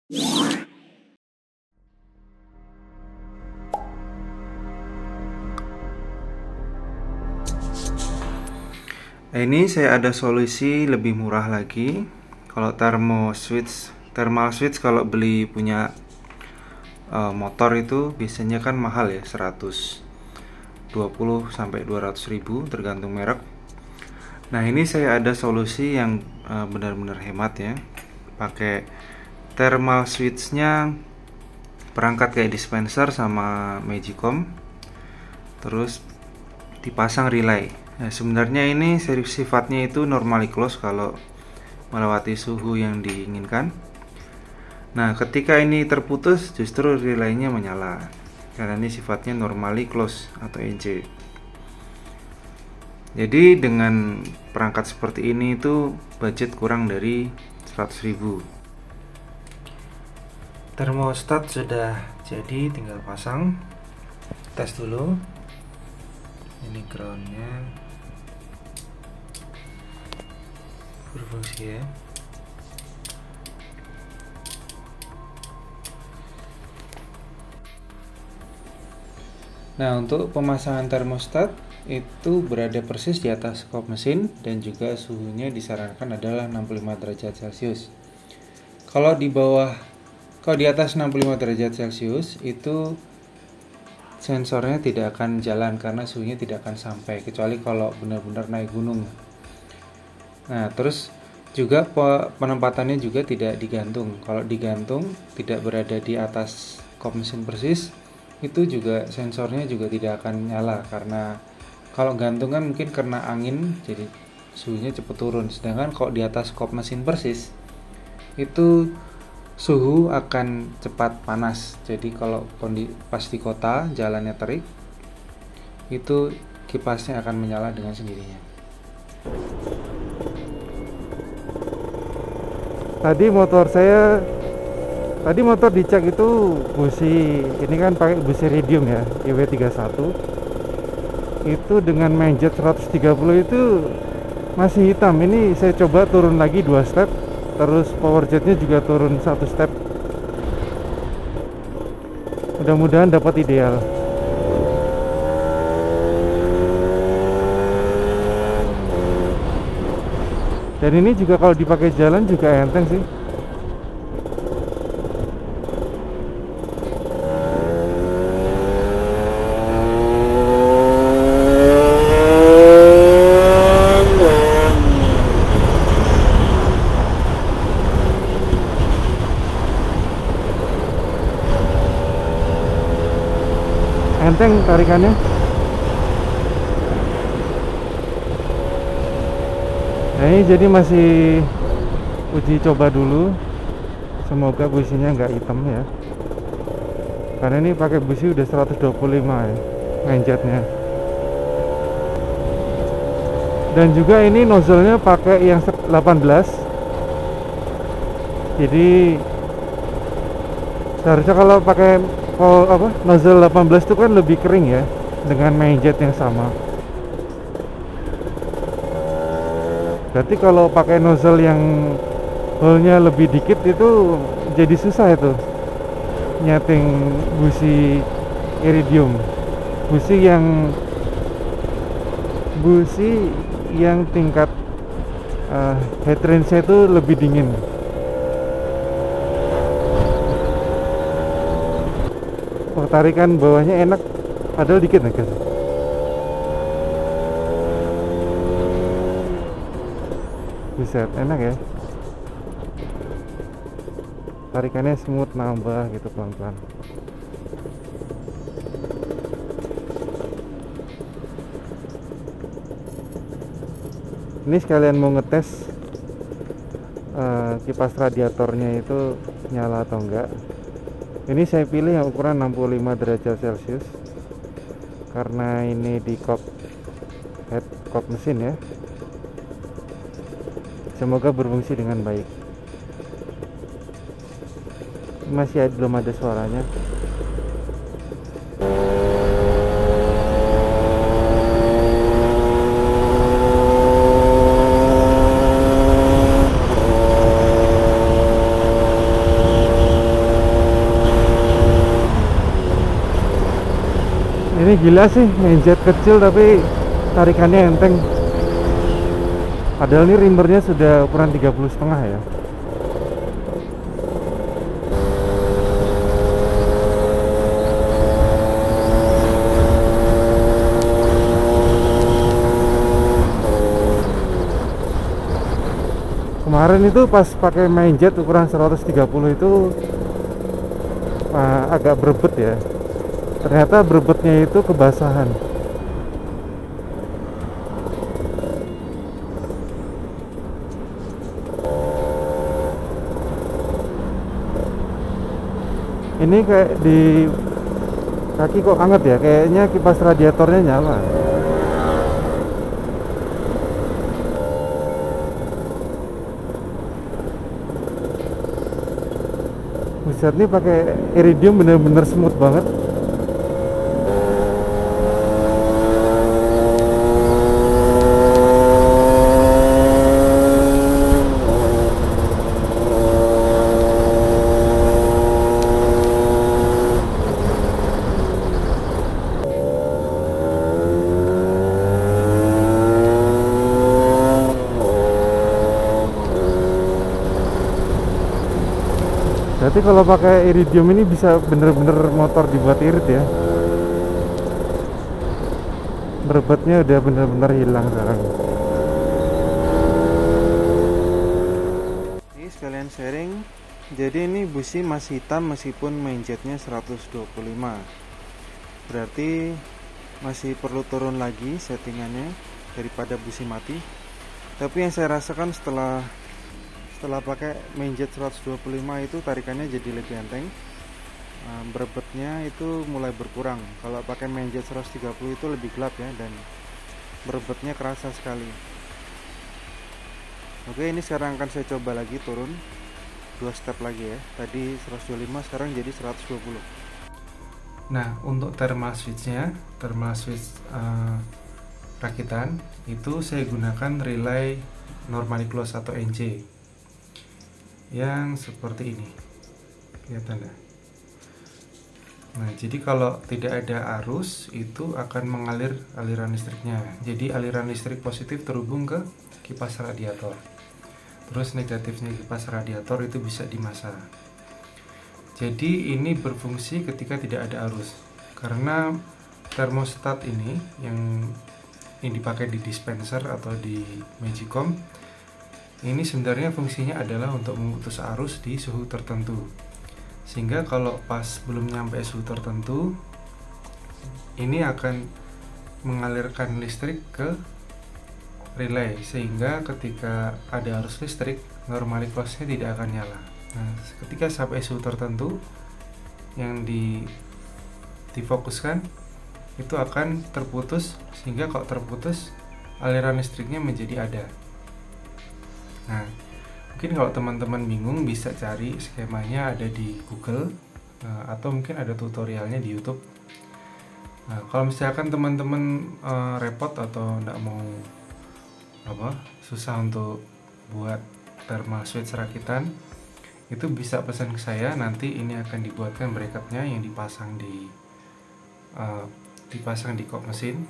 Ini saya ada solusi lebih murah lagi. Kalau thermal switch kalau beli punya motor itu biasanya kan mahal ya, 120 sampai 200 ribu tergantung merek. Nah, ini saya ada solusi yang benar-benar hemat ya. Pakai thermal switchnya perangkat kayak dispenser sama Magicom, terus dipasang relay. Nah, sebenarnya ini sifatnya itu normally close kalau melewati suhu yang diinginkan. Nah, ketika ini terputus justru relaynya menyala karena ini sifatnya normally close atau NC. Jadi dengan perangkat seperti ini itu budget kurang dari 100.000. Termostat sudah jadi, tinggal pasang. Tes dulu. Ini groundnya berfungsi ya. Nah, untuk pemasangan termostat itu berada persis di atas kop mesin dan juga suhunya disarankan adalah 65 derajat Celcius. Kalau di atas 65 derajat Celcius itu sensornya tidak akan jalan karena suhunya tidak akan sampai, kecuali kalau benar-benar naik gunung. Nah, terus juga penempatannya juga tidak digantung. Kalau digantung tidak berada di atas kop mesin persis, itu juga sensornya juga tidak akan nyala, karena kalau gantung kan mungkin kena angin jadi suhunya cepat turun. Sedangkan kalau di atas kop mesin persis itu suhu akan cepat panas. Jadi kalau pas di kota jalannya terik, itu kipasnya akan menyala dengan sendirinya. Tadi motor dicek itu busi, ini kan pakai busi iridium ya, IW31. Itu dengan main jet 130 itu masih hitam. Ini saya coba turun lagi 2 step, terus power jetnya juga turun 1 step. Mudah-mudahan dapat ideal. Dan ini juga kalau dipakai jalan juga enteng sih. Enteng tarikannya. Nah, ini jadi masih uji coba dulu. Semoga businya nggak hitam ya, karena ini pakai busi udah 125 ya main jetnya. Dan juga ini nozzle-nya pakai yang 18. Jadi seharusnya kalau pakai nozzle 18 itu kan lebih kering ya dengan main jet yang sama. Berarti kalau pakai nozzle yang hole-nya lebih dikit itu jadi susah itu nyeting busi iridium, busi yang tingkat head range-nya itu lebih dingin. Tarikan bawahnya enak, padahal dikit nih guys. Buset, enak ya. Tarikannya smooth, nambah gitu pelan-pelan. Ini sekalian mau ngetes kipas radiatornya itu nyala atau enggak. Ini saya pilih yang ukuran 65 derajat Celcius karena ini di kop mesin ya. Semoga berfungsi dengan baik. Belum ada suaranya. gila sih, main jet kecil tapi tarikannya enteng. Padahal ini rimmernya sudah ukuran 30,5 ya. Kemarin itu pas pakai main jet ukuran 130 itu agak berebet ya. Ternyata berebetnya itu kebasahan. Ini kayak di kaki kok anget ya, kayaknya kipas radiatornya nyala. Buset, nih pakai iridium bener-bener smooth banget. Berarti kalau pakai iridium ini bisa bener-bener motor dibuat irit ya. Berebetnya udah bener-bener hilang sekarang. Ini sekalian sharing. Jadi ini busi masih hitam meskipun main jetnya 125. Berarti masih perlu turun lagi settingannya daripada busi mati. Tapi yang saya rasakan setelah pakai main jet 125 itu tarikannya jadi lebih enteng. Berebetnya itu mulai berkurang. Kalau pakai main jet 130 itu lebih gelap ya, dan berebetnya kerasa sekali. Oke, ini sekarang akan saya coba lagi turun 2 step lagi ya. Tadi 125, sekarang jadi 120. Nah, untuk thermal switchnya, thermal switch rakitan itu saya gunakan relay normally close atau NC yang seperti ini, kelihatan ya. Nah, jadi kalau tidak ada arus itu akan mengalir aliran listriknya. Jadi aliran listrik positif terhubung ke kipas radiator, terus negatifnya kipas radiator itu bisa dimasah. Jadi ini berfungsi ketika tidak ada arus, karena termostat ini yang dipakai di dispenser atau di Magicom ini sebenarnya fungsinya adalah untuk memutus arus di suhu tertentu, sehingga kalau pas belum nyampe suhu tertentu ini akan mengalirkan listrik ke relay, sehingga ketika ada arus listrik normally close-nya tidak akan nyala. Nah, ketika sampai suhu tertentu yang difokuskan itu akan terputus, sehingga kalau terputus aliran listriknya menjadi ada. Nah, mungkin kalau teman-teman bingung bisa cari skemanya ada di Google, atau mungkin ada tutorialnya di YouTube. Nah, kalau misalkan teman-teman repot atau tidak mau susah untuk buat thermal switch rakitan, itu bisa pesan ke saya, nanti ini akan dibuatkan bracketnya yang dipasang di kop mesin.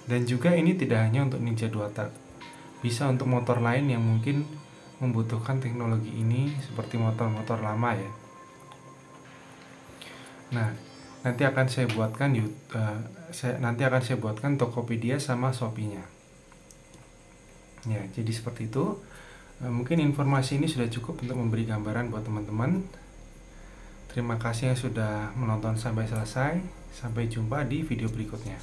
Dan juga ini tidak hanya untuk Ninja 2 tak, bisa untuk motor lain yang mungkin membutuhkan teknologi ini, seperti motor-motor lama ya. Nah, nanti akan saya buatkan Tokopedia sama Shopee-nya. Ya, jadi seperti itu. Mungkin informasi ini sudah cukup untuk memberi gambaran buat teman-teman. Terima kasih yang sudah menonton sampai selesai. Sampai jumpa di video berikutnya.